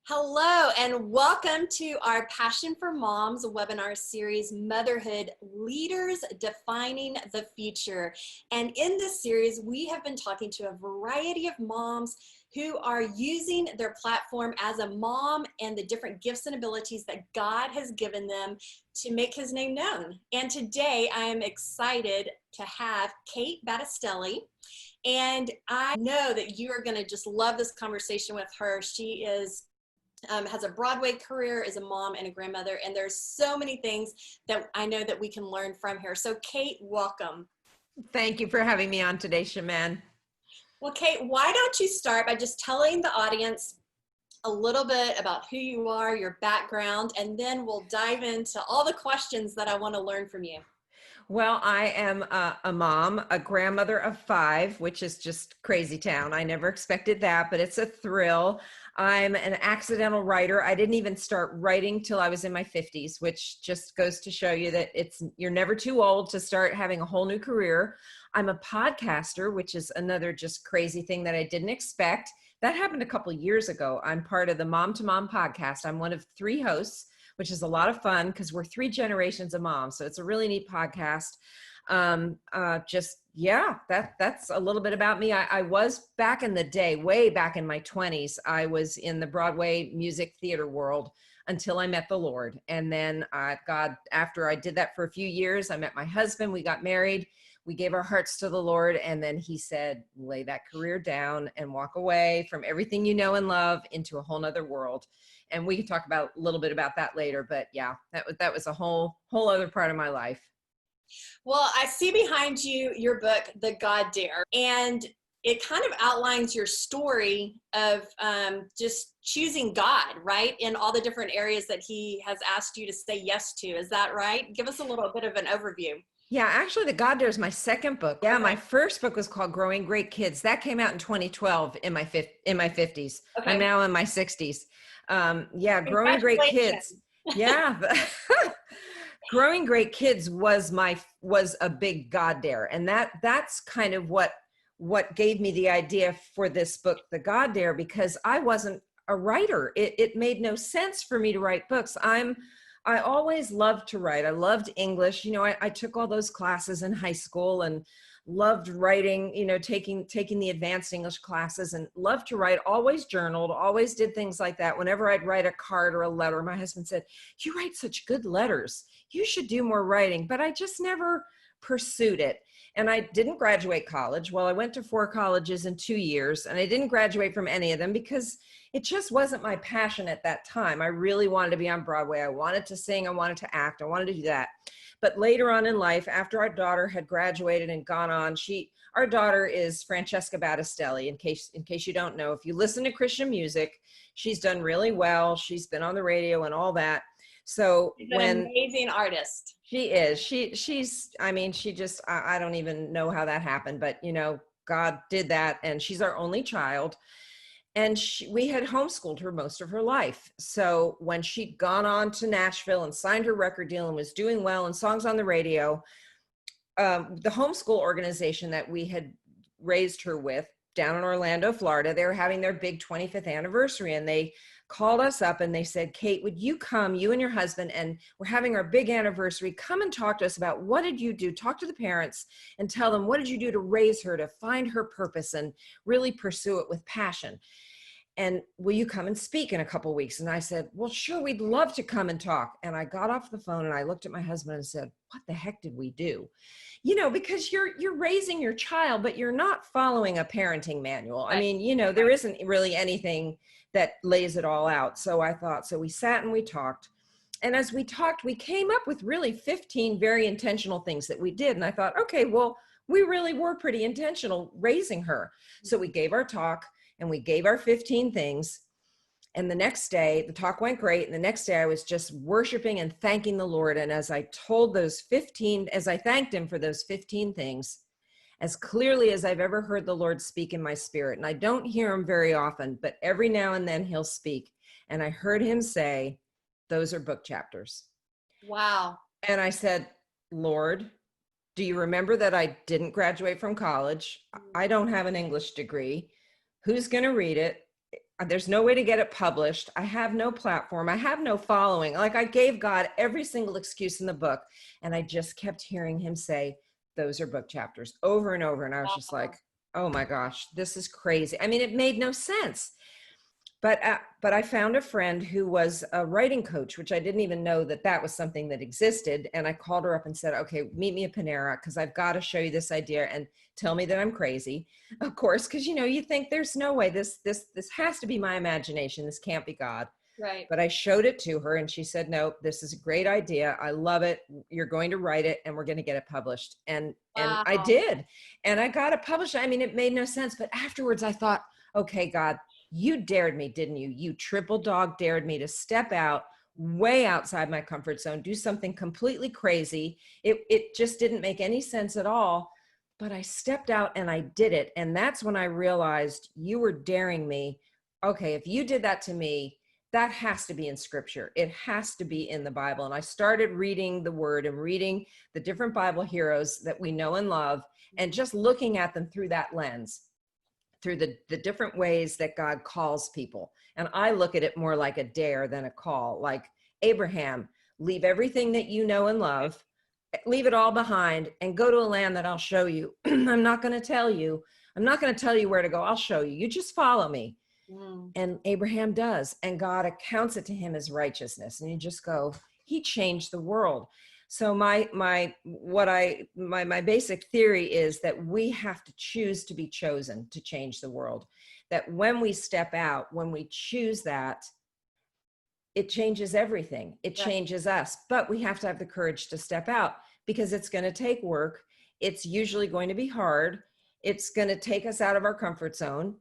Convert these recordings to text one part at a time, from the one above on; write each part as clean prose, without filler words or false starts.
Hello and welcome to our Passion for Moms webinar series, Motherhood Leaders Defining the Future. And in this series, we have been talking to a variety of moms who are using their platform as a mom and the different gifts and abilities that God has given them to make his name known. And today I am excited to have Kate Battistelli. And I know that you are going to just love this conversation with her. She has a Broadway career, is a mom and a grandmother, and there's so many things that I know that we can learn from her. So Kate, welcome. Thank you for having me on today, Shaman. Well, Kate, why don't you start by just telling the audience a little bit about who you are, your background, and then we'll dive into all the questions that I want to learn from you. Well, I am a mom, a grandmother of 5, which is just crazy town. I never expected that, but it's a thrill. I'm an accidental writer. I didn't even start writing till I was in my 50s, which just goes to show you that you're never too old to start having a whole new career. I'm a podcaster, which is another just crazy thing that I didn't expect. That happened a couple of years ago. I'm part of the Mom to Mom podcast. I'm one of 3 hosts, which is a lot of fun because we're 3 generations of moms. So it's a really neat podcast. That's a little bit about me. I was back in the day, way back in my 20s, I was in the Broadway music theater world until I met the Lord. And then after I did that for a few years, I met my husband, we got married, we gave our hearts to the Lord. And then he said, lay that career down and walk away from everything you know and love into a whole nother world. And we can talk about a little bit about that later, but yeah, that was a whole other part of my life. Well, I see behind you your book, The God Dare, and it kind of outlines your story of just choosing God, right? In all the different areas that he has asked you to say yes to. Is that right? Give us a little bit of an overview. Yeah, actually, The God Dare is my second book. Yeah, Okay. my first book was called Growing Great Kids. That came out in 2012 in my 50s. Okay. I'm now in my 60s. Growing Great Kids. Yeah. Growing Great Kids was a big God Dare. And that's kind of what gave me the idea for this book, The God Dare, because I wasn't a writer. It made no sense for me to write books. I always loved to write. I loved English. You know, I took all those classes in high school and loved writing, you know, taking the advanced English classes and loved to write, always journaled, always did things like that. Whenever I'd write a card or a letter, my husband said, "You write such good letters. You should do more writing." But I just never pursued it. And I didn't graduate college. Well, I went to 4 colleges in 2 years, and I didn't graduate from any of them because it just wasn't my passion at that time. I really wanted to be on Broadway. I wanted to sing. I wanted to act. I wanted to do that. But later on in life, after our daughter had graduated and gone on, our daughter is Francesca Battistelli. In case you don't know, if you listen to Christian music, she's done really well. She's been on the radio and all that. So she's an amazing artist. She is. I don't even know how that happened, but you know, God did that, and she's our only child. And we had homeschooled her most of her life. So when she'd gone on to Nashville and signed her record deal and was doing well and songs on the radio, the homeschool organization that we had raised her with down in Orlando, Florida, they were having their big 25th anniversary, and they called us up and they said, "Kate, would you come, you and your husband, and we're having our big anniversary, come and talk to us about what did you do, talk to the parents and tell them what did you do to raise her, to find her purpose and really pursue it with passion. And will you come and speak in a couple of weeks?" And I said, "Well, sure, we'd love to come and talk." And I got off the phone and I looked at my husband and said, "What the heck did we do?" You know, because you're raising your child, but you're not following a parenting manual. I mean, you know, there isn't really anything that lays it all out. So we sat and we talked. And as we talked, we came up with really 15 very intentional things that we did. And I thought, okay, well, we really were pretty intentional raising her. So we gave our talk and we gave our 15 things. And the next day, the talk went great. And the next day I was just worshiping and thanking the Lord. And as I thanked him for those 15 things, as clearly as I've ever heard the Lord speak in my spirit, and I don't hear him very often, but every now and then he'll speak. And I heard him say, "Those are book chapters." Wow. And I said, "Lord, do you remember that I didn't graduate from college? I don't have an English degree. Who's going to read it? there's no way to get it published. I have no platform. I have no following. Like, I gave God every single excuse in the book. And I just kept hearing him say, those are book chapters, over and over. And I was just like, oh my gosh, this is crazy. I mean, it made no sense. But I found a friend who was a writing coach, which I didn't even know that was something that existed. And I called her up and said, okay, meet me at Panera, because I've got to show you this idea and tell me that I'm crazy. Of course, because, you think there's no way this has to be my imagination. This can't be God. Right. But I showed it to her and she said, no, this is a great idea. I love it. You're going to write it and we're going to get it published. And I did. And I got it published. I mean, it made no sense. But afterwards I thought, okay, God, you dared me, didn't you? You triple dog dared me to step out way outside my comfort zone, do something completely crazy. It just didn't make any sense at all. But I stepped out and I did it. And that's when I realized you were daring me. Okay, if you did that to me, that has to be in scripture. It has to be in the Bible. And I started reading the word and reading the different Bible heroes that we know and love, and just looking at them through that lens, through the different ways that God calls people. And I look at it more like a dare than a call. Like Abraham, leave everything that you know and love, leave it all behind and go to a land that I'll show you. I'm not going to tell you where to go. I'll show you. You just follow me. And Abraham does, and God accounts it to him as righteousness. And you just go, he changed the world. So my basic theory is that we have to choose to be chosen to change the world. That when we step out, when we choose that, it changes everything. It changes us, but we have to have the courage to step out, because it's going to take work. It's usually going to be hard. It's going to take us out of our comfort zone.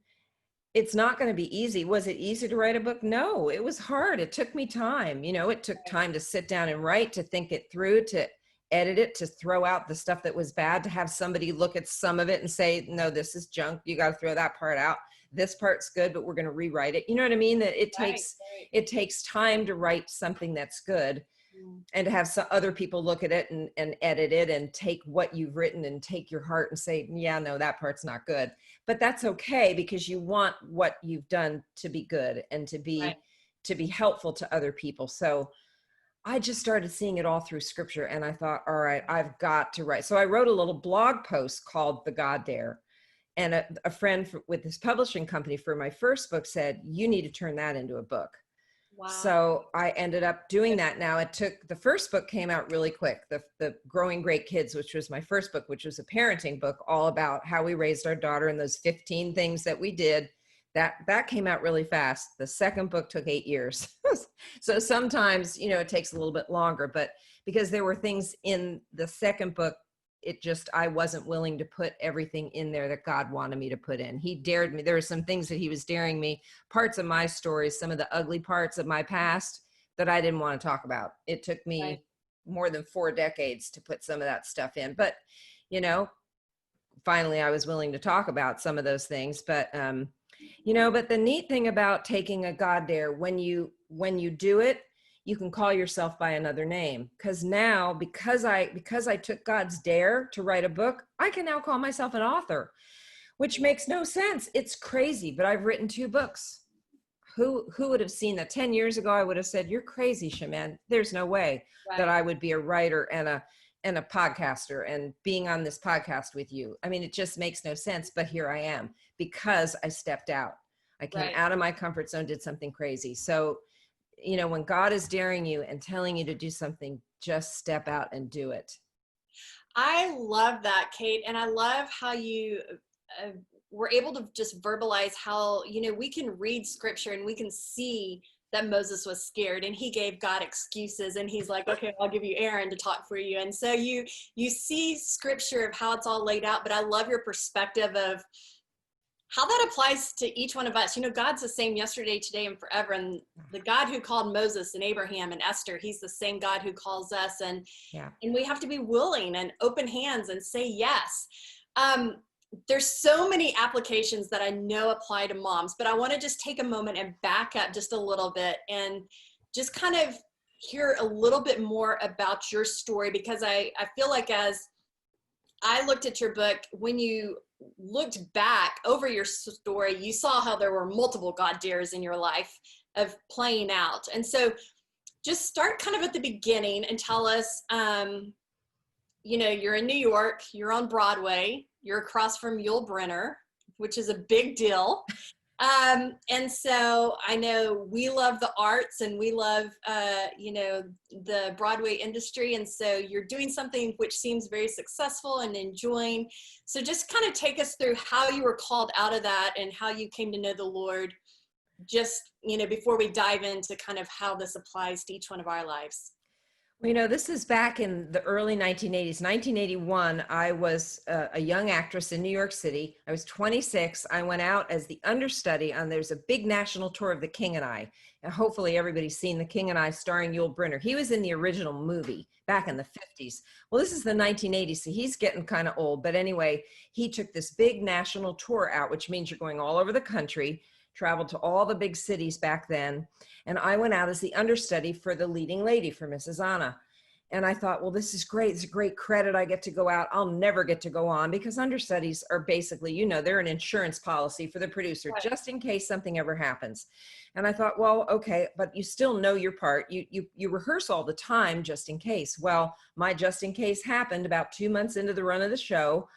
It's not going to be easy. Was it easy to write a book? No, it was hard. It took me time. It took time to sit down and write, to think it through, to edit it, to throw out the stuff that was bad, to have somebody look at some of it and say, no, this is junk. You got to throw that part out. This part's good, but we're going to rewrite it. You know what I mean? That it takes time to write something that's good, and to have some other people look at it and edit it and take what you've written and take your heart and say, yeah, no, that part's not good. But that's okay, because you want what you've done to be good and to be helpful to other people. So I just started seeing it all through scripture, and I thought, all right, I've got to write. So I wrote a little blog post called The God Dare. And a friend with this publishing company for my first book said, you need to turn that into a book. Wow. So I ended up doing that. Now, the first book came out really quick, the Growing Great Kids, which was my first book, which was a parenting book all about how we raised our daughter and those 15 things that we did. That came out really fast. The second book took 8 years. So sometimes, it takes a little bit longer, but because there were things in the second book, I wasn't willing to put everything in there that God wanted me to put in. He dared me. There were some things that he was daring me, parts of my stories, some of the ugly parts of my past that I didn't want to talk about. It took me more than 4 decades to put some of that stuff in. But, finally I was willing to talk about some of those things. But, but the neat thing about taking a God dare, when you do it, you can call yourself by another name. Because now, because I took God's dare to write a book, I can now call myself an author, which makes no sense. It's crazy, but I've written 2 books. Who would have seen that 10 years ago? I would have said, you're crazy, Shaman. There's no way that I would be a writer and a podcaster and being on this podcast with you. I mean, it just makes no sense, but here I am, because I stepped out. I came out of my comfort zone, did something crazy. So, when God is daring you and telling you to do something, just step out and do it. I love that, Kate. And I love how you were able to just verbalize how, we can read scripture and we can see that Moses was scared and he gave God excuses, and he's like, okay, I'll give you Aaron to talk for you. And so you see scripture of how it's all laid out, but I love your perspective of how that applies to each one of us. God's the same yesterday, today, and forever. And the God who called Moses and Abraham and Esther, he's the same God who calls us. And we have to be willing and open hands and say yes. There's so many applications that I know apply to moms, but I want to just take a moment and back up just a little bit and just kind of hear a little bit more about your story, because I feel like as I looked at your book, when you looked back over your story, you saw how there were multiple God dares in your life of playing out. And so just start kind of at the beginning and tell us, you know, you're in New York, you're on Broadway, you're across from Yul Brynner, which is a big deal. And so I know we love the arts and we love, you know, the Broadway industry. And so you're doing something which seems very successful and enjoying. So just kind of take us through how you were called out of that and how you came to know the Lord, just, you know, before we dive into kind of how this applies to each one of our lives. Well, you know, this is back in the early 1980s. 1981, I was a young actress in New York City. I was 26. I went out as the understudy on, there's a big national tour of The King and I. And hopefully everybody's seen The King and I starring Yul Brynner. He was in the original movie back in the 50s. Well, this is the 1980s, so he's getting kind of old. But anyway, he took this big national tour out, which means you're going all over the country, traveled to all the big cities back then. And I went out as the understudy for the leading lady, for Mrs. Anna. And I thought, well, this is great. It's a great credit. I get to go out. I'll never get to go on, because understudies are basically, you know, they're an insurance policy for the producer, Right. just in case something ever happens. And I thought, well, okay, but you still know your part. You rehearse all the time just in case. Well, my just in case happened about 2 months into the run of the show.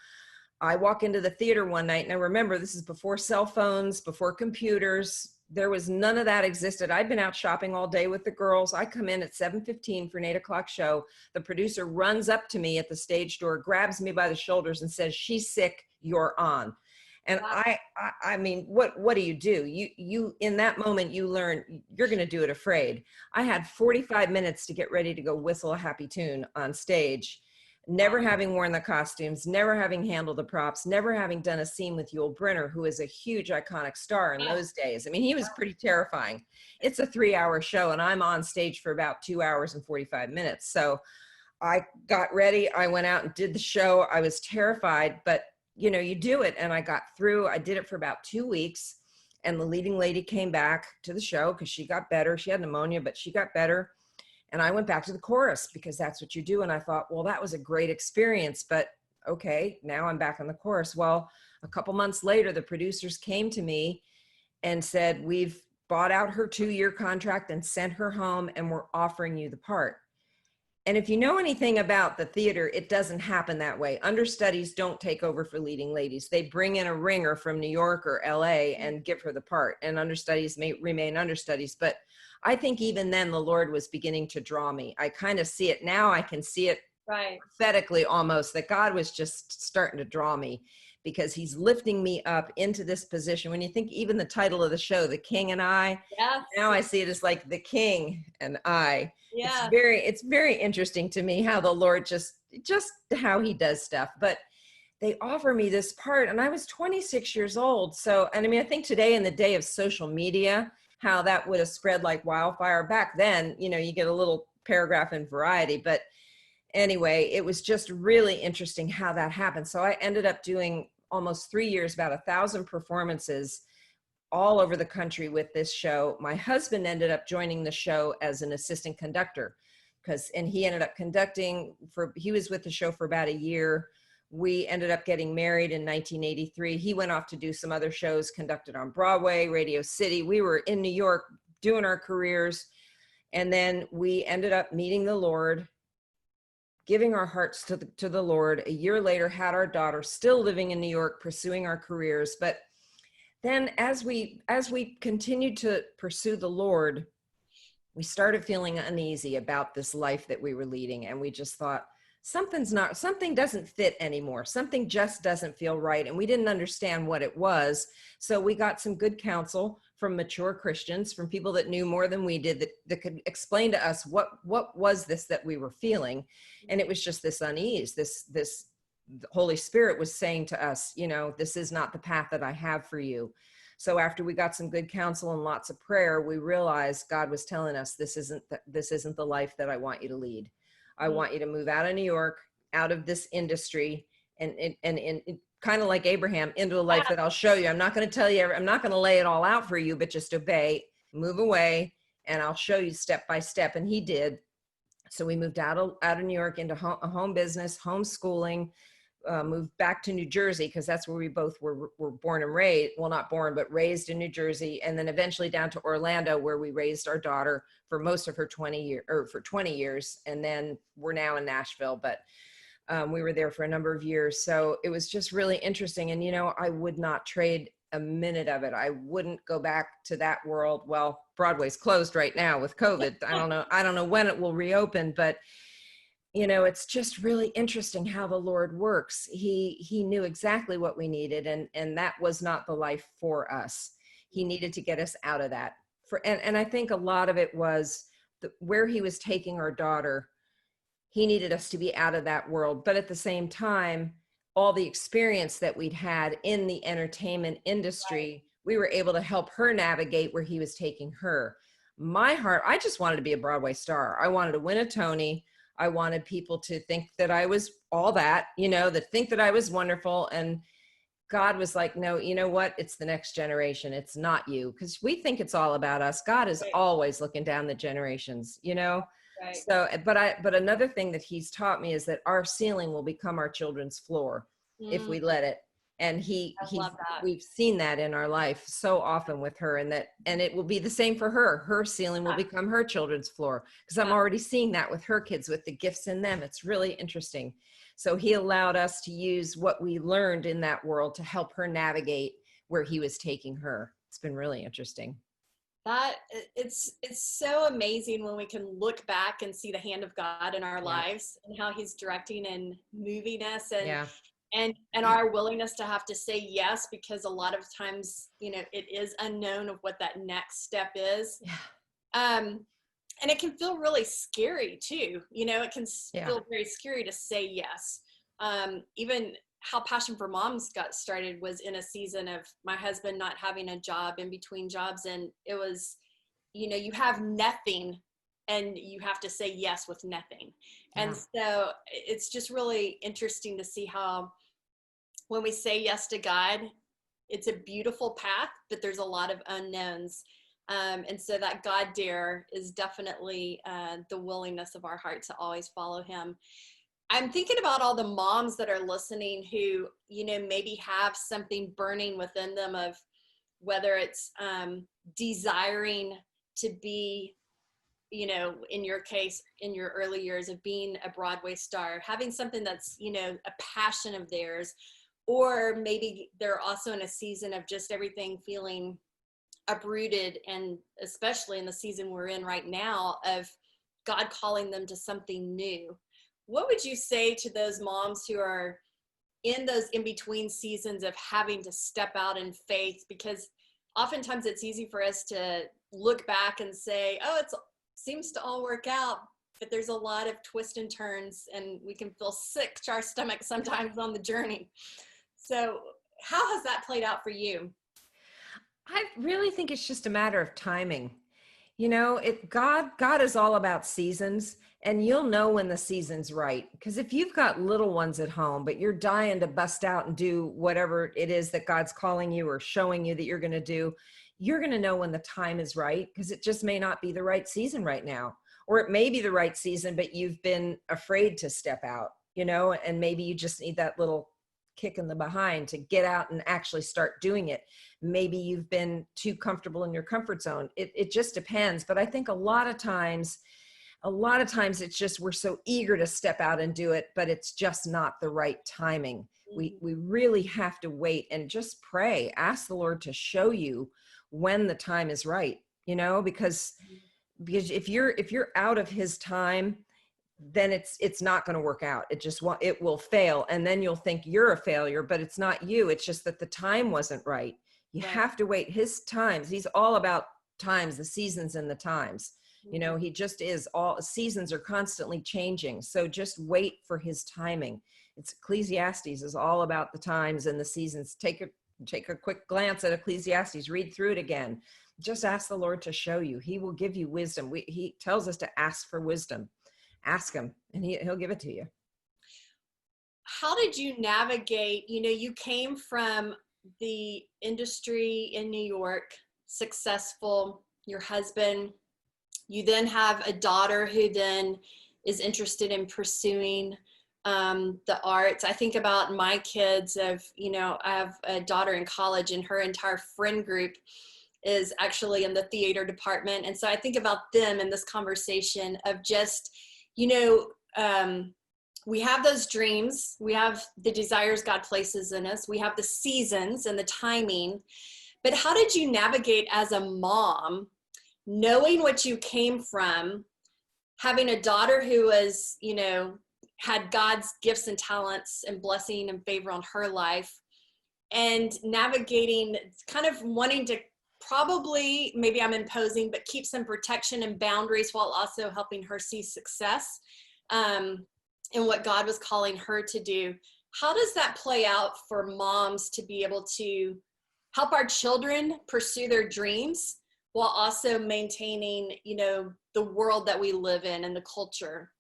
I walk into the theater one night, and I remember this is before cell phones, before computers. There was none of that existed. I'd been out shopping all day with the girls. I come in at 7:15 for an 8 o'clock show. The producer runs up to me at the stage door, grabs me by the shoulders and says, "She's sick, you're on." And Wow. I mean, what do? You in that moment, you learn you're going to do it afraid. I had 45 minutes to get ready to go whistle a happy tune on stage. Never having worn the costumes, never having handled the props, never having done a scene with Yul Brynner, who is a huge iconic star in those days. I mean, he was pretty terrifying. It's a 3-hour show, and I'm on stage for about 2 hours and 45 minutes. So I got ready. I went out and did the show. I was terrified, but you know, you do it. And I got through. I did it for about 2 weeks. And the leading lady came back to the show because she got better. She had pneumonia, but she got better. And I went back to the chorus because that's what you do. And I thought, well, that was a great experience, but okay, now I'm back on the chorus. Well, a couple months later, the producers came to me and said, we've bought out her 2-year contract and sent her home, and we're offering you the part. And if you know anything about the theater, it doesn't happen that way. Understudies don't take over for leading ladies. They bring in a ringer from New York or LA and give her the part, and understudies may remain understudies. But I think even then the Lord was beginning to draw me. I kind of see it now. I can see it Right. prophetically almost, that God was just starting to draw me, because he's lifting me up into this position. When you think even the title of the show, The King and I, Yes. now I see it as like the King and I. Yeah. It's very interesting to me how the Lord just how he does stuff. But they offer me this part, and I was 26 years old. So, and I mean, I think today, in the day of social media, how that would have spread like wildfire. Back then, you know, you get a little paragraph in Variety. But anyway, it was just really interesting how that happened. So I ended up doing almost 3 years, about 1,000 performances all over the country with this show. My husband ended up joining the show as an assistant conductor, and he ended up conducting he was with the show for about a year. We ended up getting married in 1983. He went off to do some other shows, conducted on Broadway, Radio City. We were in New York doing our careers. And then we ended up meeting the Lord, giving our hearts to the Lord. A year later, had our daughter, still living in New York, pursuing our careers. But then as we continued to pursue the Lord, we started feeling uneasy about this life that we were leading. And we just thought, something doesn't fit anymore. Something just doesn't feel right. And we didn't understand what it was. So we got some good counsel from mature Christians, from people that knew more than we did, that could explain to us what was this that we were feeling. And it was just this unease, this the Holy Spirit was saying to us, you know, this is not the path that I have for you. So after we got some good counsel and lots of prayer, we realized God was telling us, this isn't the life that I want you to lead. I want you to move out of New York, out of this industry, and kind of like Abraham, into a life that I'll show you. I'm not going to tell you, I'm not going to lay it all out for you, but just obey, move away, and I'll show you step by step. And he did. So we moved out of New York into a home business, homeschooling, moved back to New Jersey because that's where we both were born and raised. Well, not born, but raised in New Jersey, and then eventually down to Orlando, where we raised our daughter for most of her 20 years, and then we're now in Nashville. But we were there for a number of years, so it was just really interesting. And I would not trade a minute of it. I wouldn't go back to that world. Well, Broadway's closed right now with COVID. I don't know when it will reopen, but it's just really interesting how the Lord works. He knew exactly what we needed, and that was not the life for us. He needed to get us out of that. And I think a lot of it was where he was taking our daughter. He needed us to be out of that world, but at the same time, all the experience that we'd had in the entertainment industry, we were able to help her navigate where he was taking her. My heart, I just wanted to be a Broadway star. I wanted to win a Tony. I wanted people to think that I was all that, that think that I was wonderful. And God was like, no, you know what? It's the next generation. It's not you. Because we think it's all about us. God is always looking down the generations, Right. So, but another thing that he's taught me is that our ceiling will become our children's floor if we let it. And we've seen that in our life so often with her, and it will be the same for her. Her ceiling will become her children's floor, because I'm already seeing that with her kids, with the gifts in them. It's really interesting. So he allowed us to use what we learned in that world to help her navigate where he was taking her. It's been really interesting. That it's so amazing when we can look back and see the hand of God in our lives, and how he's directing and moving us, and our willingness to have to say yes, because a lot of times, it is unknown of what that next step is. And it can feel really scary too. It can feel very scary to say yes. Even how Passion4Moms got started was in a season of my husband not having a job, in between jobs. And it was, you have nothing and you have to say yes with nothing. And so it's just really interesting to see how when we say yes to God, it's a beautiful path, but there's a lot of unknowns. And so that God dare is definitely the willingness of our heart to always follow him. I'm thinking about all the moms that are listening who, maybe have something burning within them, of whether it's desiring to be, in your case, in your early years of being a Broadway star, having something that's, a passion of theirs, or maybe they're also in a season of just everything feeling uprooted, and especially in the season we're in right now of God calling them to something new. What would you say to those moms who are in those in-between seasons of having to step out in faith? Because oftentimes it's easy for us to look back and say, oh, it seems to all work out, but there's a lot of twists and turns, and we can feel sick to our stomach sometimes on the journey. So how has that played out for you? I really think it's just a matter of timing. God is all about seasons, and you'll know when the season's right. Because if you've got little ones at home, but you're dying to bust out and do whatever it is that God's calling you or showing you that you're going to do, you're going to know when the time is right, because it just may not be the right season right now. Or it may be the right season, but you've been afraid to step out, and maybe you just need that little kick in the behind to get out and actually start doing it. Maybe you've been too comfortable in your comfort zone. It just depends. But I think a lot of times it's just, we're so eager to step out and do it, but it's just not the right timing. We really have to wait and just pray, ask the Lord to show you when the time is right, because if you're out of his time, then it's not going to work out. It will fail. And then you'll think you're a failure, but it's not you. It's just that the time wasn't right. You have to wait his times. He's all about times, the seasons and the times. He just is. All seasons are constantly changing. So just wait for his timing. It's Ecclesiastes is all about the times and the seasons. Take a quick glance at Ecclesiastes, read through it again. Just ask the Lord to show you. He will give you wisdom. He tells us to ask for wisdom. Ask him and he'll give it to you. How did you navigate? You came from the industry in New York, successful, your husband, you then have a daughter who then is interested in pursuing the arts. I think about my kids I have a daughter in college, and her entire friend group is actually in the theater department. And so I think about them in this conversation of just, we have those dreams, we have the desires God places in us, we have the seasons and the timing, but how did you navigate as a mom, knowing what you came from, having a daughter who was, had God's gifts and talents and blessing and favor on her life, and navigating, kind of wanting to, probably, maybe I'm imposing, but keep some protection and boundaries while also helping her see success in what God was calling her to do. How does that play out for moms to be able to help our children pursue their dreams while also maintaining, the world that we live in and the culture?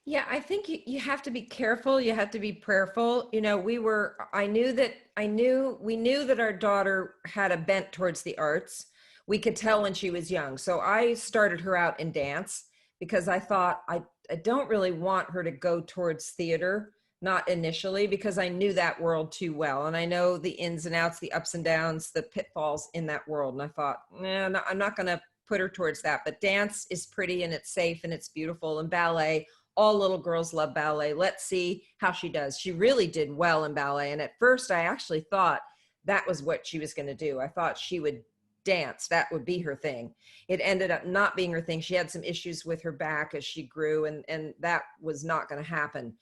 Yeah, I think you have to be careful. You have to be prayerful. We knew that our daughter had a bent towards the arts. We could tell when she was young. So I started her out in dance because I thought I don't really want her to go towards theater, not initially, because I knew that world too well. And I know the ins and outs, the ups and downs, the pitfalls in that world. And I thought, no, I'm not going to put her towards that. But dance is pretty and it's safe and it's beautiful. And ballet, all little girls love ballet. Let's see how she does. She really did well in ballet. And at first I actually thought that was what she was going to do. I thought she would dance. That would be her thing. It ended up not being her thing. She had some issues with her back as she grew, and that was not going to happen.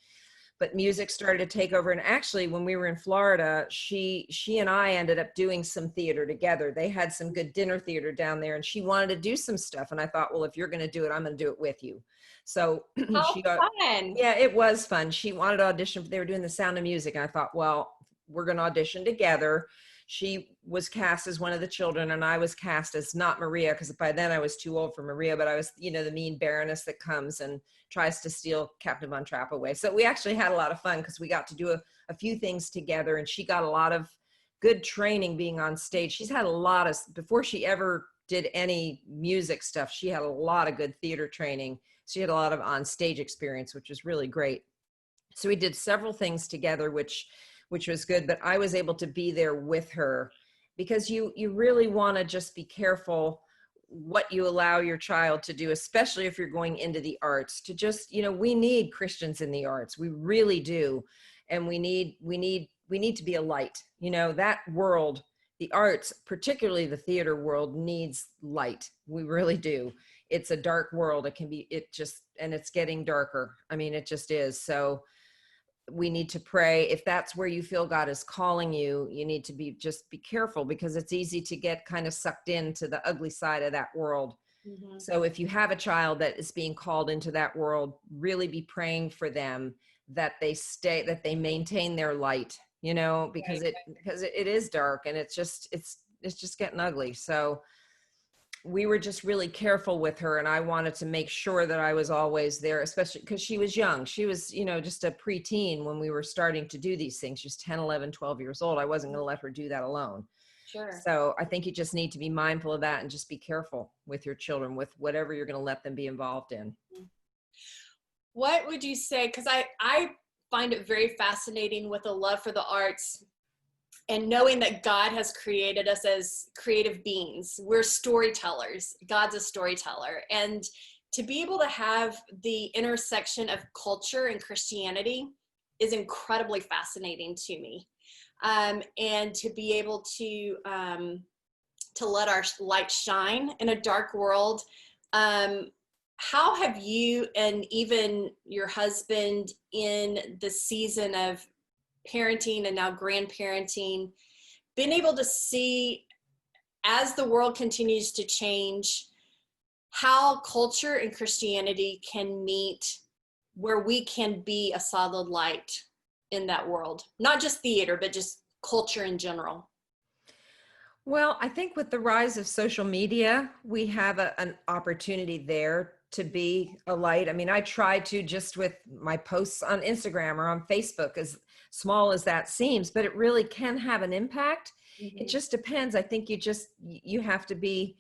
But music started to take over. And actually, when we were in Florida, she and I ended up doing some theater together. They had some good dinner theater down there, and she wanted to do some stuff. And I thought, well, if you're going to do it, I'm going to do it with you. So How she got, fun. yeah, it was fun. She wanted to audition. They were doing The Sound of Music. And I thought, well, we're going to audition together. She was cast as one of the children, and I was cast as not Maria, because by then I was too old for Maria, but I was, the mean Baroness that comes and tries to steal Captain Von Trapp away. So we actually had a lot of fun because we got to do a few things together, and she got a lot of good training being on stage. She's had a lot of, before she ever did any music stuff, she had a lot of good theater training. She had a lot of on stage experience, which was really great. So we did several things together, which was good, but I was able to be there with her, because you really want to just be careful what you allow your child to do, especially if you're going into the arts, to just, we need Christians in the arts. We really do. And we need to be a light, that world, the arts, particularly the theater world, needs light. We really do. It's a dark world. And it's getting darker. I mean, it just is. So we need to pray. If that's where you feel God is calling you, you need to be careful, because it's easy to get kind of sucked into the ugly side of that world. Mm-hmm. So if you have a child that is being called into that world, really be praying for them that they maintain their light, because it is dark, and it's just getting ugly. So we were just really careful with her, and I wanted to make sure that I was always there, especially because she was young. She was, just a preteen when we were starting to do these things. She was 10, 11, 12 years old. I wasn't going to let her do that alone. Sure. So I think you just need to be mindful of that and just be careful with your children, with whatever you're going to let them be involved in. What would you say? Because I find it very fascinating with a love for the arts, and knowing that God has created us as creative beings. We're storytellers. God's a storyteller. And to be able to have the intersection of culture and Christianity is incredibly fascinating to me. And to be able to let our light shine in a dark world. How have you and even your husband, in the season of parenting and now grandparenting, been able to see, as the world continues to change, how culture and Christianity can meet, where we can be a solid light in that world? Not just theater, but just culture in general. Well, I think with the rise of social media, we have an opportunity there to be a light. I mean, I try to, just with my posts on Instagram or on Facebook, as small as that seems, but it really can have an impact. Mm-hmm. It just depends. I think you have to be,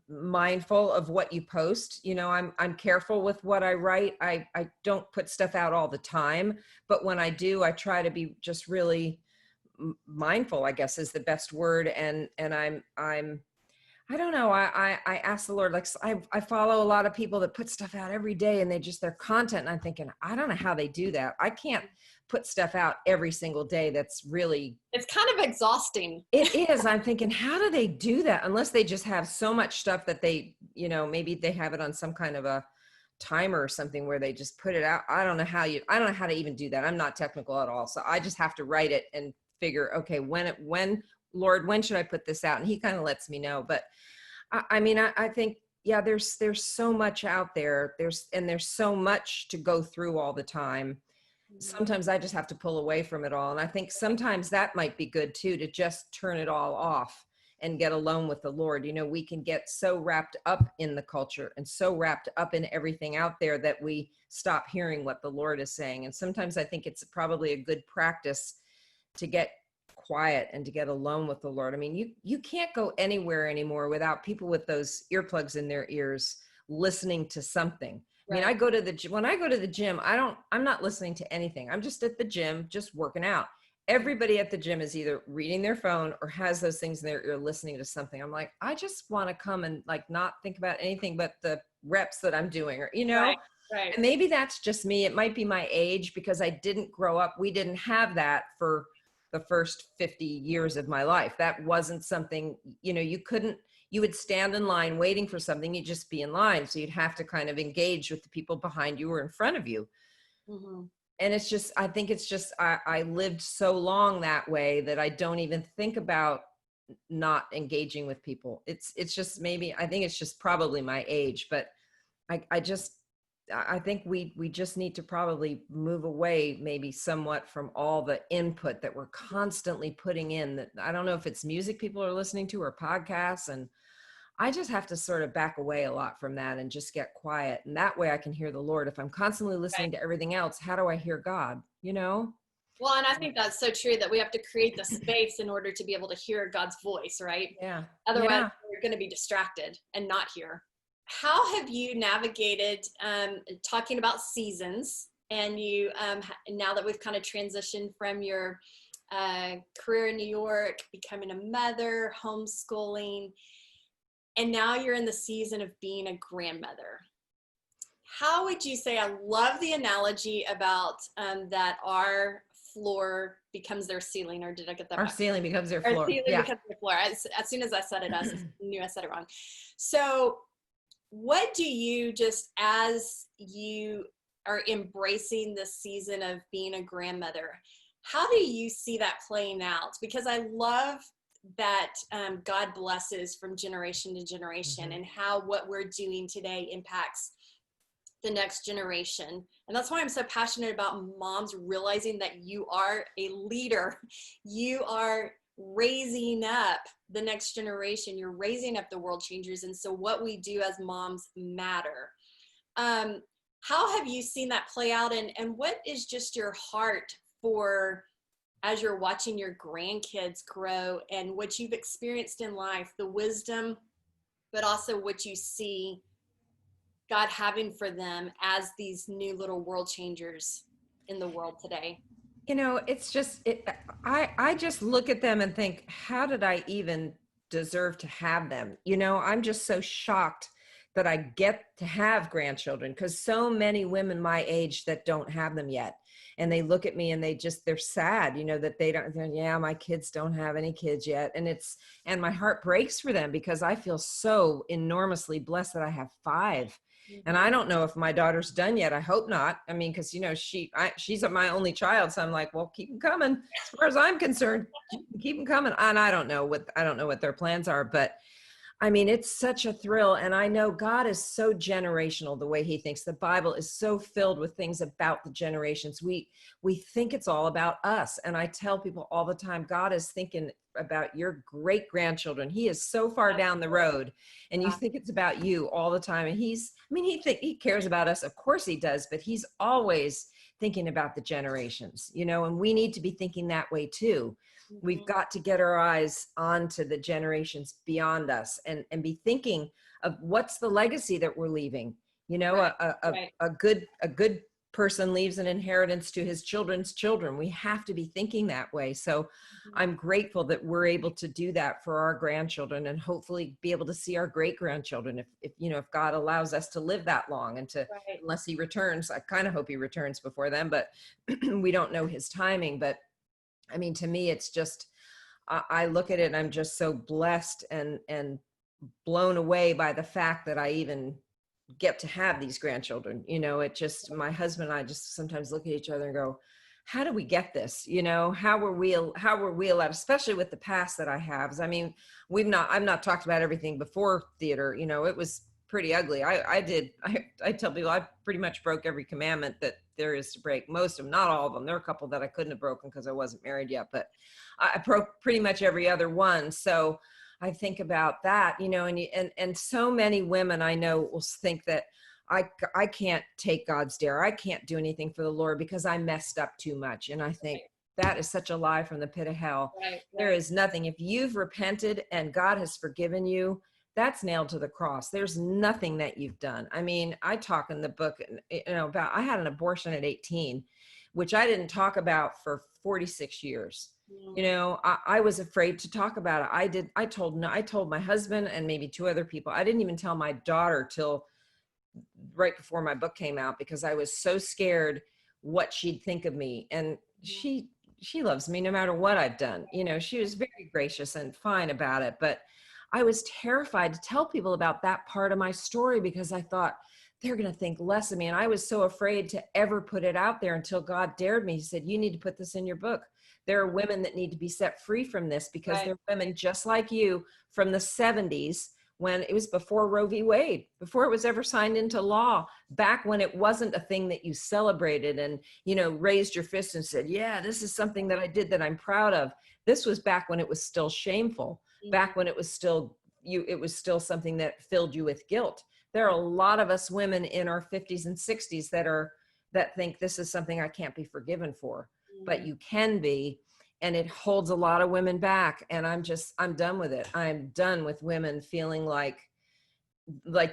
mindful of what you post. You know, I'm careful with what I write. I don't put stuff out all the time, but when I do, I try to be just really mindful, I guess is the best word. And I don't know. I ask the Lord, like I follow a lot of people that put stuff out every day and their content. And I'm thinking, I don't know how they do that. I can't put stuff out every single day. That's really, it's kind of exhausting. it is. I'm thinking, how do they do that? Unless they just have so much stuff that they, you know, maybe they have it on some kind of a timer or something where they just put it out. I don't know how to even do that. I'm not technical at all. So I just have to write it and figure, okay, when Lord, when should I put this out? And he kind of lets me know. But I mean, I think, yeah, there's so much out there. There's so much to go through all the time. Sometimes I just have to pull away from it all. And I think sometimes that might be good too, to just turn it all off and get alone with the Lord. You know, we can get so wrapped up in the culture and so wrapped up in everything out there that we stop hearing what the Lord is saying. And sometimes I think it's probably a good practice to get quiet and to get alone with the Lord. I mean, you can't go anywhere anymore without people with those earplugs in their ears listening to something. I mean, when I go to the gym, I'm not listening to anything. I'm just at the gym, just working out. Everybody at the gym is either reading their phone or has those things in their ear listening to something. I'm like, I just want to come and like not think about anything but the reps that I'm doing, or, you know, Right. And maybe that's just me. It might be my age because I didn't grow up. We didn't have that for the first 50 years of my life. That wasn't something, you know, you would stand in line waiting for something. You'd just be in line. So you'd have to kind of engage with the people behind you or in front of you. Mm-hmm. And it's just, I think it's just, I lived so long that way that I don't even think about not engaging with people. It's just maybe, I think it's just probably my age, but I think we just need to probably move away maybe somewhat from all the input that we're constantly putting in. That I don't know if it's music people are listening to or podcasts, and I just have to sort of back away a lot from that and just get quiet. And that way I can hear the Lord. If I'm constantly listening to everything else, how do I hear God, you know? Well, and I think that's so true that we have to create the space in order to be able to hear God's voice, right? Yeah. Otherwise, we're going to be distracted and not hear. How have you navigated talking about seasons, and you now that we've kind of transitioned from your career in New York, becoming a mother, homeschooling, and now you're in the season of being a grandmother? How would you say, I love the analogy about that our floor becomes their ceiling, or did I get that Our back? ceiling becomes their Our floor. ceiling becomes their floor. As soon as I said it, I knew I said it wrong. So what do you, just as you are embracing the season of being a grandmother, how do you see that playing out? Because I love that God blesses from generation to generation, and how what we're doing today impacts the next generation. And that's why I'm so passionate about moms realizing that you are a leader. You are raising up the next generation. You're raising up the world changers. And so what we do as moms matter. How have you seen that play out? And what is just your heart for, as you're watching your grandkids grow and what you've experienced in life, the wisdom, but also what you see God having for them as these new little world changers in the world today? You know, it's just, I just look at them and think, how did I even deserve to have them? You know, I'm just so shocked that I get to have grandchildren, because so many women my age that don't have them yet. And they look at me and they're sad, you know, that yeah, my kids don't have any kids yet. And my heart breaks for them, because I feel so enormously blessed that I have 5. And I don't know if my daughter's done yet. I hope not. I mean, because, you know, she's my only child. So I'm like, well, keep them coming. As far as I'm concerned, keep them coming. And I don't know what their plans are, but I mean, it's such a thrill. And I know God is so generational the way he thinks. The Bible is so filled with things about the generations. We think it's all about us. And I tell people all the time, God is thinking about your great grandchildren. He is so far down the road, and you think it's about you all the time. And he cares about us. Of course he does, but he's always thinking about the generations, you know, and we need to be thinking that way too. we've got to get our eyes onto the generations beyond us and be thinking of what's the legacy that we're leaving. You know, Right. a good person leaves an inheritance to his children's children. We have to be thinking that way. So I'm grateful that we're able to do that for our grandchildren, and hopefully be able to see our great grandchildren if you know, if God allows us to live that long, and to, Right. unless he returns. I kind of hope he returns before then, but we don't know his timing. But I mean, to me, it's just, I look at it and I'm just so blessed and blown away by the fact that I even get to have these grandchildren. You know, it just, my husband and I just sometimes look at each other and go, how do we get this? You know, how were we allowed, especially with the past that I have? I mean, I've not talked about everything before theater. You know, it was pretty ugly. I tell people I pretty much broke every commandment that there is to break. Most of them, not all of them. There are a couple that I couldn't have broken because I wasn't married yet, but I broke pretty much every other one. So I think about that, you know, and so many women I know will think that I can't take God's dare. I can't do anything for the Lord because I messed up too much. And I think that is such a lie from the pit of hell. Right. There is nothing. If you've repented and God has forgiven you, that's nailed to the cross. There's nothing that you've done. I mean, I talk in the book, you know, about, I had an abortion at 18, which I didn't talk about for 46 years. You know, I was afraid to talk about it. I told my husband and maybe two other people. I didn't even tell my daughter till right before my book came out, because I was so scared what she'd think of me. And she loves me no matter what I've done. You know, she was very gracious and fine about it, but I was terrified to tell people about that part of my story because I thought they're going to think less of me. And I was so afraid to ever put it out there until God dared me. He said, you need to put this in your book. There are women that need to be set free from this, because they're women just like you from the 70s, when it was before Roe v. Wade, before it was ever signed into law, back when it wasn't a thing that you celebrated and, you know, raised your fist and said, yeah, this is something that I did that I'm proud of. This was back when it was still shameful, back when it was still something that filled you with guilt. There are a lot of us women in our 50s and 60s that think this is something I can't be forgiven for, but you can be. And it holds a lot of women back. And I'm done with it. I'm done with women feeling like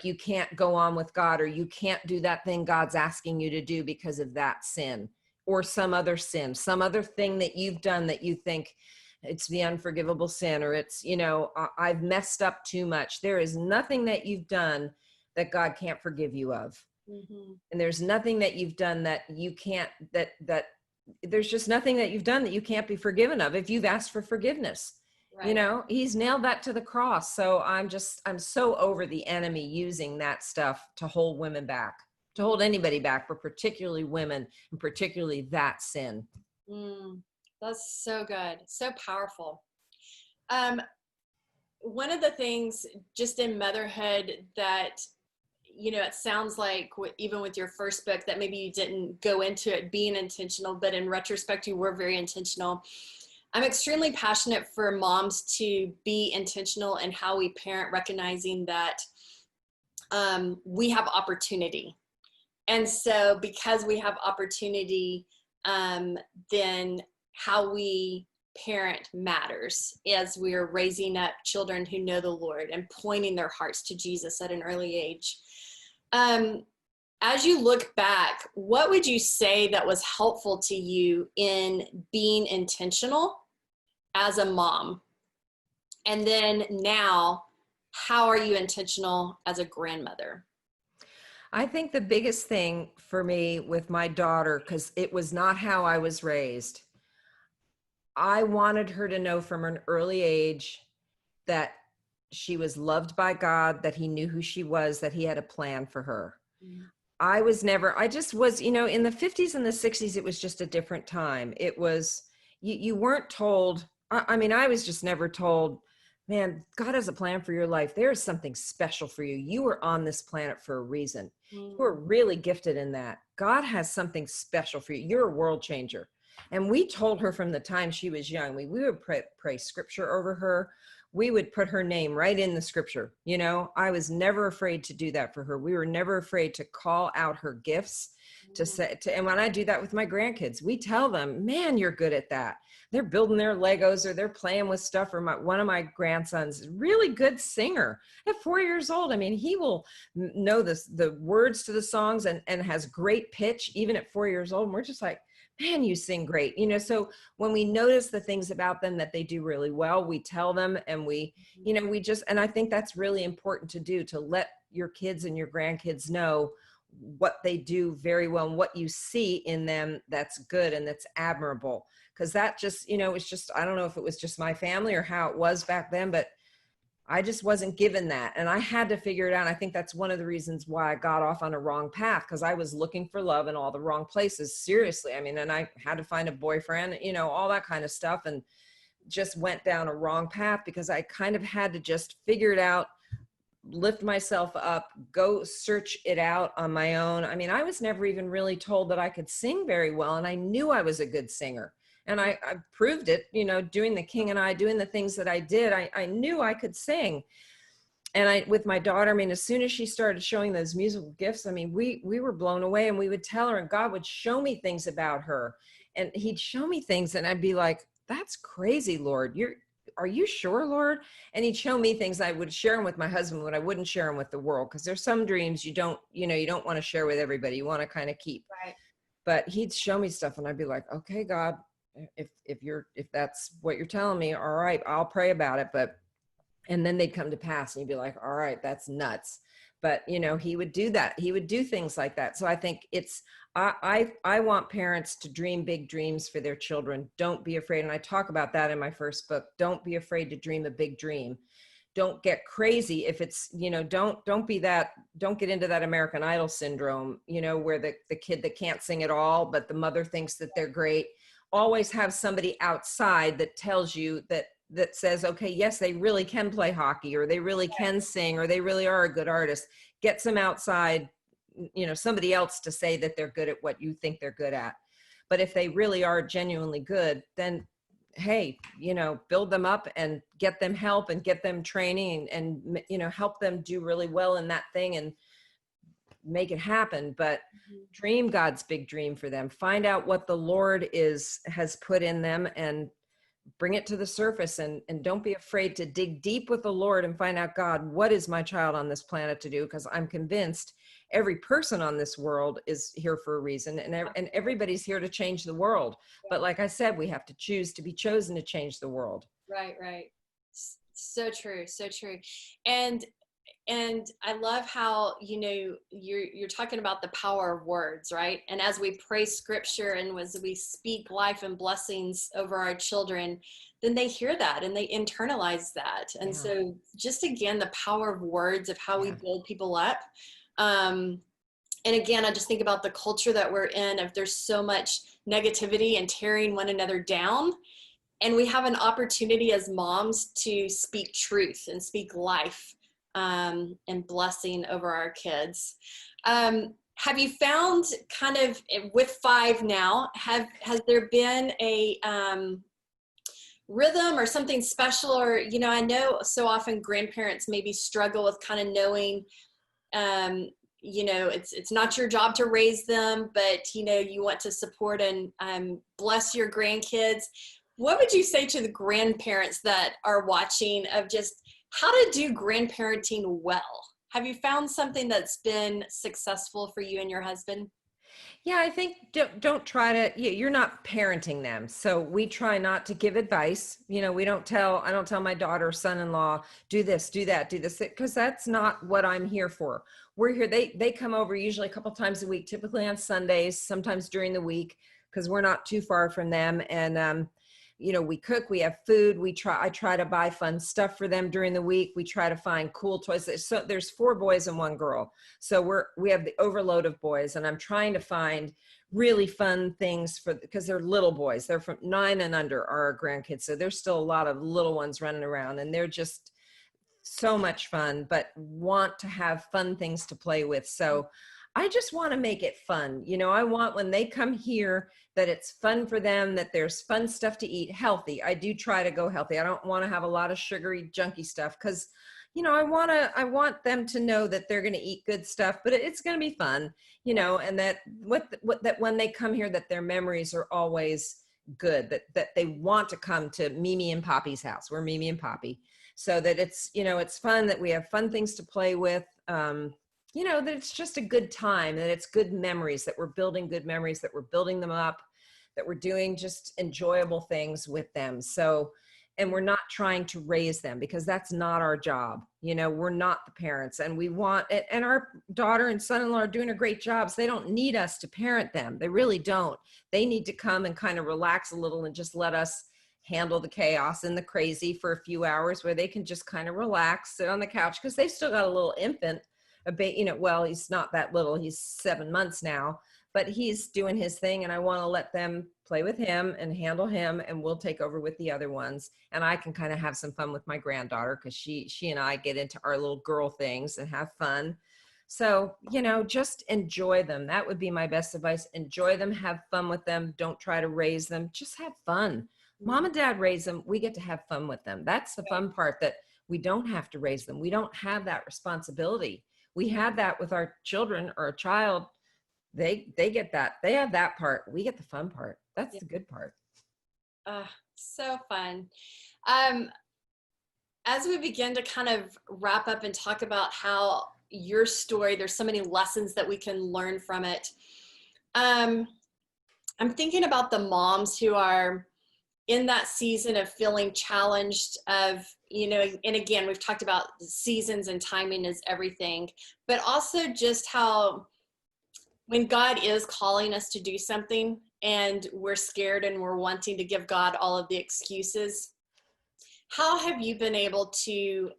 you can't go on with God, or you can't do that thing God's asking you to do because of that sin, or some other sin, some other thing that you've done that you think it's the unforgivable sin, or it's, you know, I've messed up too much. There is nothing that you've done that God can't forgive you of. And there's nothing that you've done that you can't, there's just nothing that you've done that you can't be forgiven of if you've asked for forgiveness. You know, he's nailed that to the cross. So I'm so over the enemy using that stuff to hold women back, to hold anybody back, but particularly women, and particularly that sin. That's so good. So powerful. One of the things just in motherhood that, you know, it sounds like even with your first book that maybe you didn't go into it being intentional, but in retrospect, you were very intentional. I'm extremely passionate for moms to be intentional in how we parent, recognizing that we have opportunity. And so because we have opportunity, then how we parent matters as we're raising up children who know the Lord and pointing their hearts to Jesus at an early age. As you look back, what would you say that was helpful to you in being intentional as a mom? And then now, how are you intentional as a grandmother? I think the biggest thing for me with my daughter, because it was not how I was raised, I wanted her to know from an early age that she was loved by God, that he knew who she was, that he had a plan for her. I just was, you know, in the 50s and the 60s, it was just a different time. It was, you weren't told, I mean, I was just never told, man, God has a plan for your life. There is something special for you. You were on this planet for a reason. You were really gifted in that. God has something special for you. You're a world changer. And we told her from the time she was young, we would pray scripture over her. We would put her name right in the scripture. You know, I was never afraid to do that for her. We were never afraid to call out her gifts, to say, and when I do that with my grandkids, we tell them, man, you're good at that. They're building their Legos or they're playing with stuff. Or one of my grandsons is a really good singer at 4 years old. I mean, he will know the words to the songs and has great pitch even at 4 years old. And we're just like, man, you sing great. You know, so when we notice the things about them that they do really well, we tell them, and we, you know, and I think that's really important to do, to let your kids and your grandkids know what they do very well and what you see in them that's good and that's admirable. Because that just, you know, it's just, I don't know if it was just my family or how it was back then, but I just wasn't given that. And I had to figure it out. I think that's one of the reasons why I got off on a wrong path, because I was looking for love in all the wrong places. Seriously. I mean, and I had to find a boyfriend, you know, all that kind of stuff, and just went down a wrong path because I kind of had to just figure it out, lift myself up, go search it out on my own. I mean, I was never even really told that I could sing very well, and I knew I was a good singer. And I proved it, you know, doing The King and I, doing the things that I did. I knew I could sing. And with my daughter, I mean, as soon as she started showing those musical gifts, I mean, we were blown away, and we would tell her, and God would show me things about her, and he'd show me things, and I'd be like, that's crazy, Lord. Are you sure, Lord? And he'd show me things. I would share them with my husband, but I wouldn't share them with the world, because there's some dreams you don't want to share with everybody. You want to kind of keep. Right. But he'd show me stuff, and I'd be like, okay, God, if that's what you're telling me, all right, I'll pray about it. And then they'd come to pass, and you'd be like, all right, that's nuts. But, you know, he would do that. He would do things like that. So I think I want parents to dream big dreams for their children. Don't be afraid. And I talk about that in my first book. Don't be afraid to dream a big dream. Don't get crazy if it's, you know, don't get into that American Idol syndrome, you know, where the kid that can't sing at all, but the mother thinks that they're great. Always have somebody outside that tells you that says, okay, yes, they really can play hockey, or they really can sing, or they really are a good artist. Get some outside, you know, somebody else to say that they're good at what you think they're good at. But if they really are genuinely good, then hey, you know, build them up and get them help and get them training and you know, help them do really well in that thing and make it happen. But dream God's big dream for them. Find out what the Lord has put in them and bring it to the surface, and don't be afraid to dig deep with the Lord and find out, God, what is my child on this planet to do? Because I'm convinced every person on this world is here for a reason, and everybody's here to change the world. But like I said, we have to choose to be chosen to change the world. Right. So true. So true. And I love how, you know, you're talking about the power of words, right? And as we pray scripture and as we speak life and blessings over our children, then they hear that and they internalize that. And so just again, the power of words, of how we build people up. And again, I just think about the culture that we're in, if there's so much negativity and tearing one another down. And we have an opportunity as moms to speak truth and speak life and blessing over our kids. Have you found, kind of with 5 now, has there been a rhythm or something special? Or, you know, I know so often grandparents maybe struggle with kind of knowing, you know, it's not your job to raise them, but, you know, you want to support and bless your grandkids. What would you say to the grandparents that are watching, of just how to do grandparenting well? Have you found something that's been successful for you and your husband? Yeah, I think don't try to, you're not parenting them. So we try not to give advice. You know, I don't tell my daughter or son-in-law, do this, do that, do this, because that's not what I'm here for. We're here. They come over usually a couple times a week, typically on Sundays, sometimes during the week, because we're not too far from them. And, you know, we cook, we have food. I try to buy fun stuff for them during the week. We try to find cool toys. So there's 4 boys and 1 girl. So we have the overload of boys, and I'm trying to find really fun things because they're little boys. They're from 9 and under are our grandkids. So there's still a lot of little ones running around, and they're just so much fun, but want to have fun things to play with. So I just want to make it fun. I want when they come here that it's fun for them, that there's fun stuff to eat, healthy. I do try to go healthy. I don't want to have a lot of sugary, junky stuff because, I want them to know that they're going to eat good stuff, but it's going to be fun, and that that when they come here, that their memories are always good, that they want to come to Mimi and Poppy's house. We're Mimi and Poppy. So that it's fun, that we have fun things to play with. That it's just a good time, that it's good memories, that we're building good memories, that we're building them up, that we're doing just enjoyable things with them. So, and we're not trying to raise them because that's not our job. We're not the parents, and we want it. And our daughter and son-in-law are doing a great job. So they don't need us to parent them. They really don't. They need to come and kind of relax a little and just let us handle the chaos and the crazy for a few hours where they can just kind of relax, sit on the couch, because they've still got a little infant. Well, he's not that little, he's 7 months now, but he's doing his thing, and I want to let them play with him and handle him, and we'll take over with the other ones. And I can kind of have some fun with my granddaughter because she and I get into our little girl things and have fun. So, just enjoy them. That would be my best advice. Enjoy them, have fun with them. Don't try to raise them, just have fun. Mom and dad raise them. We get to have fun with them. That's the fun part, that we don't have to raise them. We don't have that responsibility. We have that with our children or a child. They get that. They have that part. We get the fun part. That's the good part. So fun. As we begin to kind of wrap up and talk about how your story, there's so many lessons that we can learn from it. I'm thinking about the moms who are in that season of feeling challenged, of, and again, we've talked about seasons and timing is everything, but also just how when God is calling us to do something and we're scared and we're wanting to give God all of the excuses, how have you been able to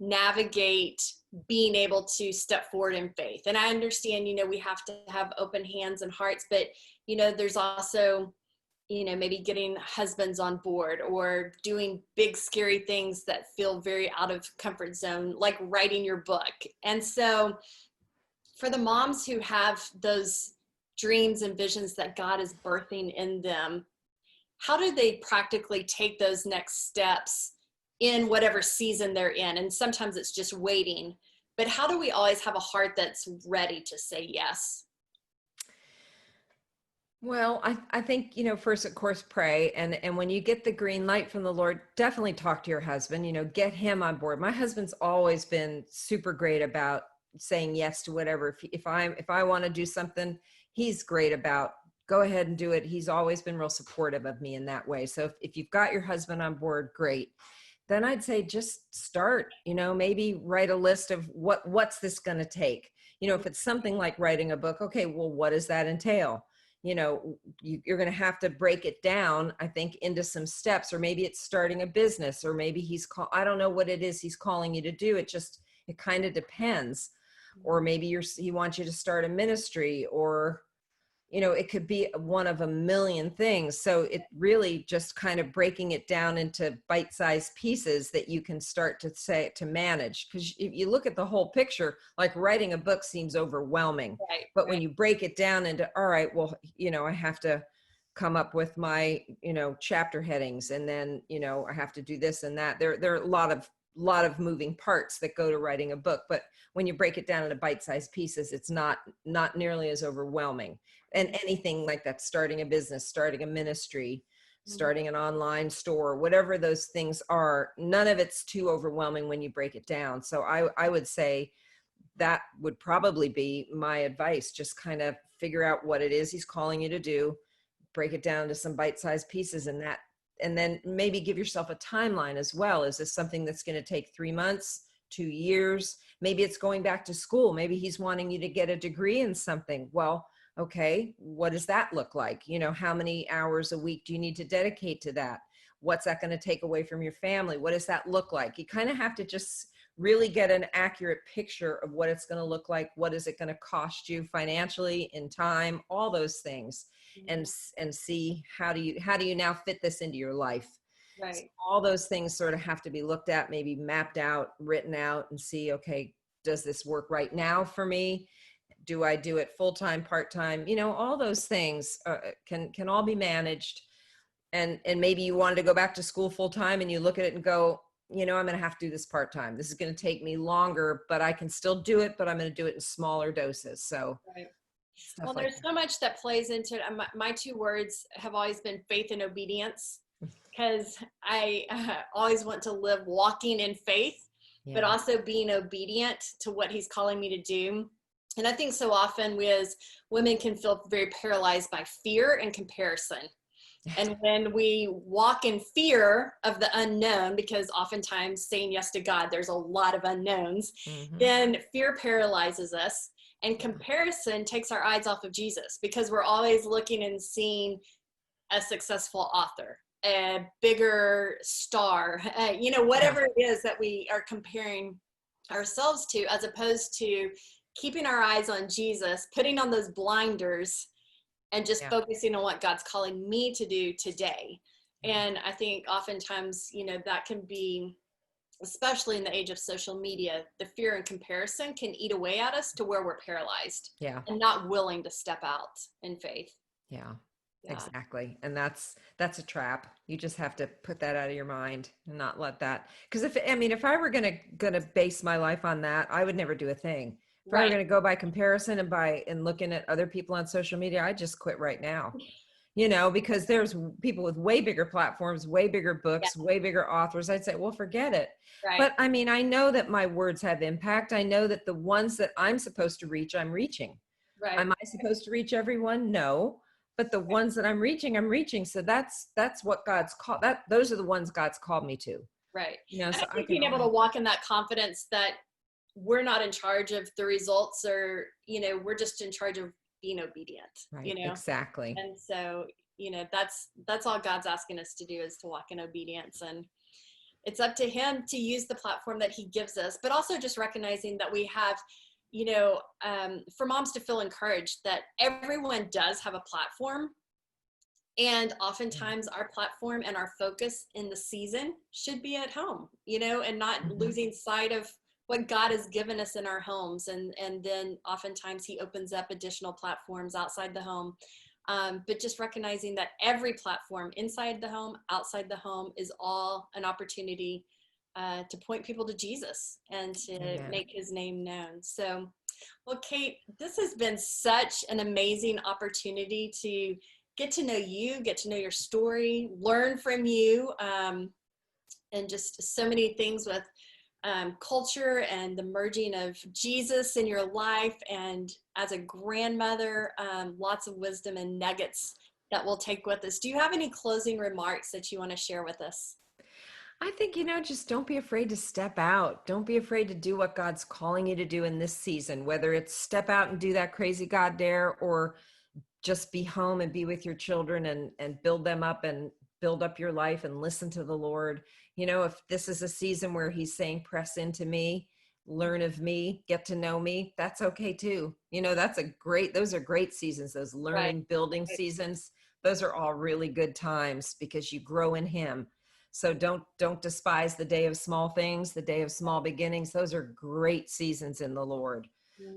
navigate being able to step forward in faith? And I understand, we have to have open hands and hearts, but, there's also, maybe getting husbands on board or doing big, scary things that feel very out of comfort zone, like writing your book. And so for the moms who have those dreams and visions that God is birthing in them, how do they practically take those next steps in whatever season they're in? And sometimes it's just waiting, but how do we always have a heart that's ready to say yes? Well, I think, first, of course, pray. And when you get the green light from the Lord, definitely talk to your husband, get him on board. My husband's always been super great about saying yes to whatever. If I want to do something, he's great about go ahead and do it. He's always been real supportive of me in that way. So if you've got your husband on board, great. Then I'd say just start, maybe write a list of what's this going to take? If it's something like writing a book, okay, well, what does that entail? You're going to have to break it down, I think, into some steps, or maybe it's starting a business, or maybe I don't know what it is he's calling you to do. It kind of depends. Or maybe he wants you to start a ministry, or, it could be one of a million things. So it really just kind of breaking it down into bite-sized pieces that you can start to manage. Because if you look at the whole picture, like writing a book seems overwhelming. Right, but when you break it down into, all right, well, I have to come up with my, chapter headings, and then, I have to do this and that. There are a lot of moving parts that go to writing a book, but when you break it down into bite-sized pieces, it's not nearly as overwhelming. And anything like that, starting a business, starting a ministry, starting an online store, whatever those things are, none of it's too overwhelming when you break it down. So I would say that would probably be my advice. Just kind of figure out what it is he's calling you to do, break it down to some bite-sized pieces, and then maybe give yourself a timeline as well. Is this something that's going to take 3 months, 2 years? Maybe it's going back to school. Maybe he's wanting you to get a degree in something. Well, okay, what does that look like? How many hours a week do you need to dedicate to that? What's that going to take away from your family? What does that look like? You kind of have to just really get an accurate picture of what it's going to look like. What is it going to cost you financially, in time, all those things, and see how do you now fit this into your life? Right. So all those things sort of have to be looked at, maybe mapped out, written out, and see, okay, does this work right now for me? do I do it full-time, part-time? All those things can all be managed. And maybe you wanted to go back to school full-time and you look at it and go, I'm going to have to do this part-time. This is going to take me longer, but I can still do it, but I'm going to do it in smaller doses. So right. stuff Well, like there's so much that plays into it. My two words have always been faith and obedience, because I always want to live walking in faith, but also being obedient to what he's calling me to do. And I think so often we as women can feel very paralyzed by fear and comparison. And when we walk in fear of the unknown, because oftentimes saying yes to God, there's a lot of unknowns, then fear paralyzes us. And comparison takes our eyes off of Jesus, because we're always looking and seeing a successful author, a bigger star, whatever it is that we are comparing ourselves to, as opposed to keeping our eyes on Jesus, putting on those blinders, and just focusing on what God's calling me to do today. And I think oftentimes, that can be, especially in the age of social media, the fear and comparison can eat away at us to where we're paralyzed and not willing to step out in faith. Yeah, exactly. And that's a trap. You just have to put that out of your mind and not let that, because if I were going to base my life on that, I would never do a thing. If I were going to go by comparison and looking at other people on social media, I'd just quit right now, because there's people with way bigger platforms, way bigger books, way bigger authors. I'd say, well, forget it. Right. But I know that my words have impact. I know that the ones that I'm supposed to reach, I'm reaching. Right. Am I supposed to reach everyone? No. But the ones that I'm reaching, I'm reaching. So that's what God's called. Those are the ones God's called me to. Right. So I think being able to walk in that confidence that we're not in charge of the results, or, we're just in charge of being obedient, right. Exactly. And so, that's all God's asking us to do, is to walk in obedience. And it's up to him to use the platform that he gives us, but also just recognizing that we have, for moms to feel encouraged that everyone does have a platform. And oftentimes our platform and our focus in the season should be at home, and not losing sight of what God has given us in our homes. And then oftentimes he opens up additional platforms outside the home. But just recognizing that every platform inside the home, outside the home, is all an opportunity to point people to Jesus and to make his name known. So, well, Kate, this has been such an amazing opportunity to get to know you, get to know your story, learn from you, and just so many things with culture and the merging of Jesus in your life, and as a grandmother, lots of wisdom and nuggets that we'll take with us. Do you have any closing remarks that you want to share with us? I think, just don't be afraid to step out. Don't be afraid to do what God's calling you to do in this season, whether it's step out and do that crazy God dare, or just be home and be with your children and build them up and build up your life and listen to the Lord. If this is a season where he's saying, press into me, learn of me, get to know me, that's okay too. Those are great seasons, those learning, building seasons. Those are all really good times because you grow in him. So don't despise the day of small things, the day of small beginnings. Those are great seasons in the Lord.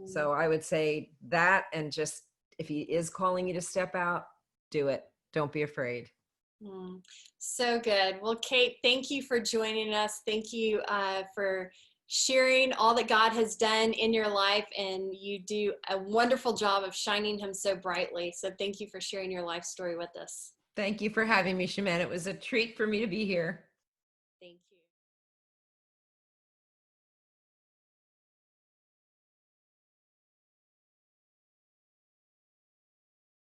So I would say that, and just, if he is calling you to step out, do it. Don't be afraid. So good. Well, Kate, thank you for joining us. Thank you for sharing all that God has done in your life, and you do a wonderful job of shining him so brightly. So thank you for sharing your life story with us. Thank you for having me, Shaman. It was a treat for me to be here. Thank you.